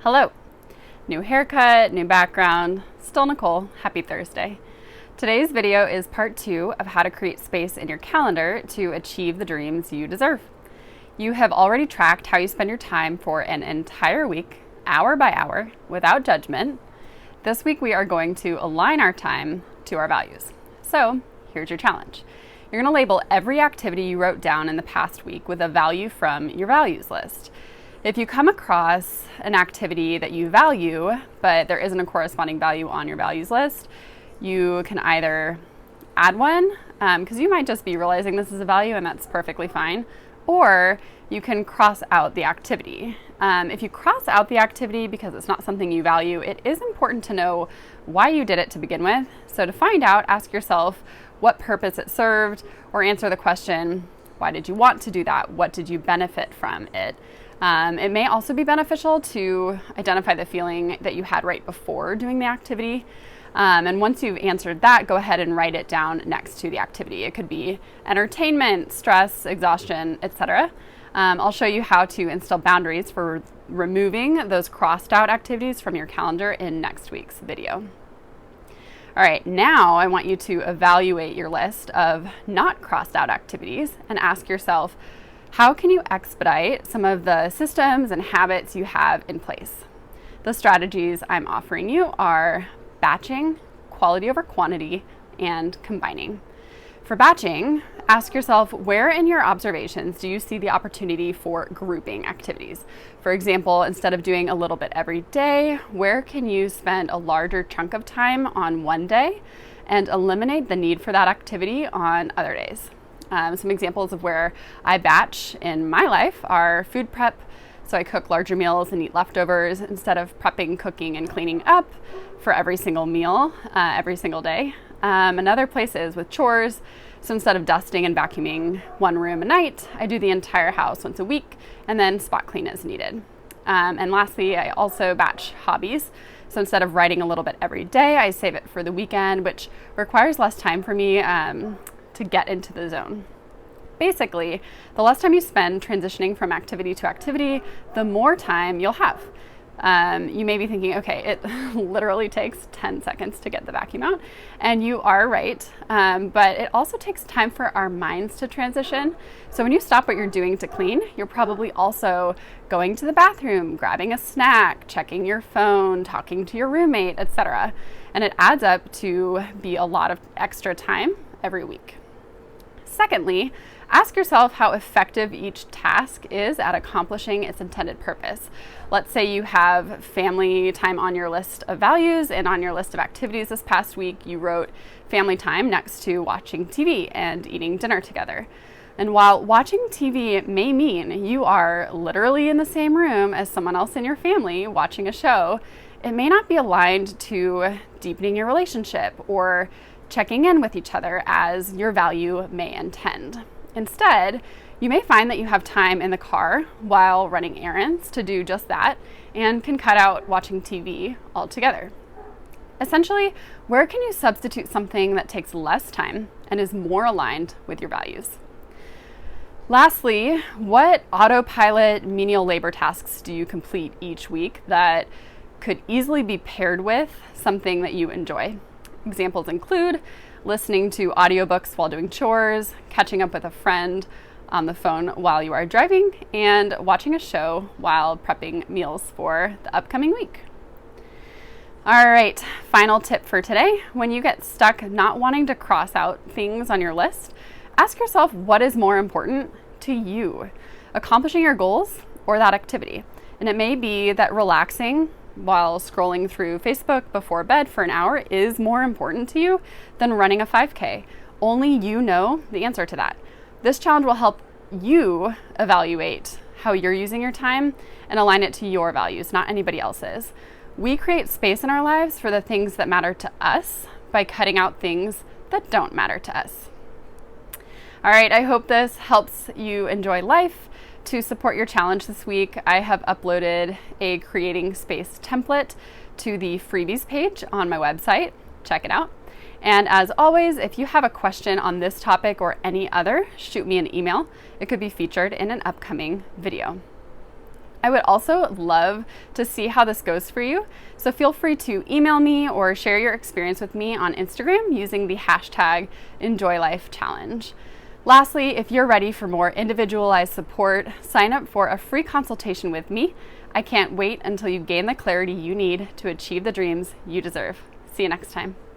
Hello. New haircut, new background, still Nicole. Happy Thursday. Today's video is part 2 of how to create space in your calendar to achieve the dreams you deserve. You have already tracked how you spend your time for an entire week, hour by hour, without judgment. This week we are going to align our time to our values. So here's your challenge. You're going to label every activity you wrote down in the past week with a value from your values list. If you come across an activity that you value, but there isn't a corresponding value on your values list, you can either add one, because you might just be realizing this is a value and that's perfectly fine, or you can cross out the activity. If you cross out the activity because it's not something you value, it is important to know why you did it to begin with. So to find out, ask yourself what purpose it served, or answer the question, why did you want to do that? What did you benefit from it? It may also be beneficial to identify the feeling that you had right before doing the activity. And once you've answered that, go ahead and write it down next to the activity. It could be entertainment, stress, exhaustion, etc. I'll show you how to instill boundaries for removing those crossed out activities from your calendar in next week's video. All right, now I want you to evaluate your list of not crossed out activities and ask yourself, how can you expedite some of the systems and habits you have in place? The strategies I'm offering you are batching, quality over quantity, and combining. For batching, ask yourself, where in your observations do you see the opportunity for grouping activities? For example, instead of doing a little bit every day, where can you spend a larger chunk of time on one day and eliminate the need for that activity on other days? Some examples of where I batch in my life are food prep. So I cook larger meals and eat leftovers instead of prepping, cooking, and cleaning up for every single meal, every single day. Another place is with chores. So instead of dusting and vacuuming one room a night, I do the entire house once a week and then spot clean as needed. And lastly, I also batch hobbies. So instead of writing a little bit every day, I save it for the weekend, which requires less time for me to get into the zone. Basically, the less time you spend transitioning from activity to activity, the more time you'll have. You may be thinking, okay, it literally takes 10 seconds to get the vacuum out, and you are right, but it also takes time for our minds to transition. So when you stop what you're doing to clean, you're probably also going to the bathroom, grabbing a snack, checking your phone, talking to your roommate, etc. And it adds up to be a lot of extra time every week. Secondly, ask yourself how effective each task is at accomplishing its intended purpose. Let's say you have family time on your list of values, and on your list of activities this past week, you wrote family time next to watching TV and eating dinner together. And while watching TV may mean you are literally in the same room as someone else in your family watching a show, it may not be aligned to deepening your relationship or checking in with each other as your value may intend. Instead, you may find that you have time in the car while running errands to do just that and can cut out watching TV altogether. Essentially, where can you substitute something that takes less time and is more aligned with your values? Lastly, what autopilot menial labor tasks do you complete each week that could easily be paired with something that you enjoy? Examples include listening to audiobooks while doing chores, catching up with a friend on the phone while you are driving, and watching a show while prepping meals for the upcoming week. All right, final tip for today. When you get stuck not wanting to cross out things on your list, ask yourself what is more important to you, accomplishing your goals or that activity. And it may be that relaxing while scrolling through Facebook before bed for an hour is more important to you than running a 5K. Only you know the answer to that. This challenge will help you evaluate how you're using your time and align it to your values, not anybody else's. We create space in our lives for the things that matter to us by cutting out things that don't matter to us. All right, I hope this helps you enjoy life. To support your challenge this week, I have uploaded a creating space template to the freebies page on my website. Check it out. And as always, if you have a question on this topic or any other, shoot me an email. It could be featured in an upcoming video. I would also love to see how this goes for you, so feel free to email me or share your experience with me on Instagram using the hashtag EnjoyLifeChallenge. Lastly, if you're ready for more individualized support, sign up for a free consultation with me. I can't wait until you gain the clarity you need to achieve the dreams you deserve. See you next time.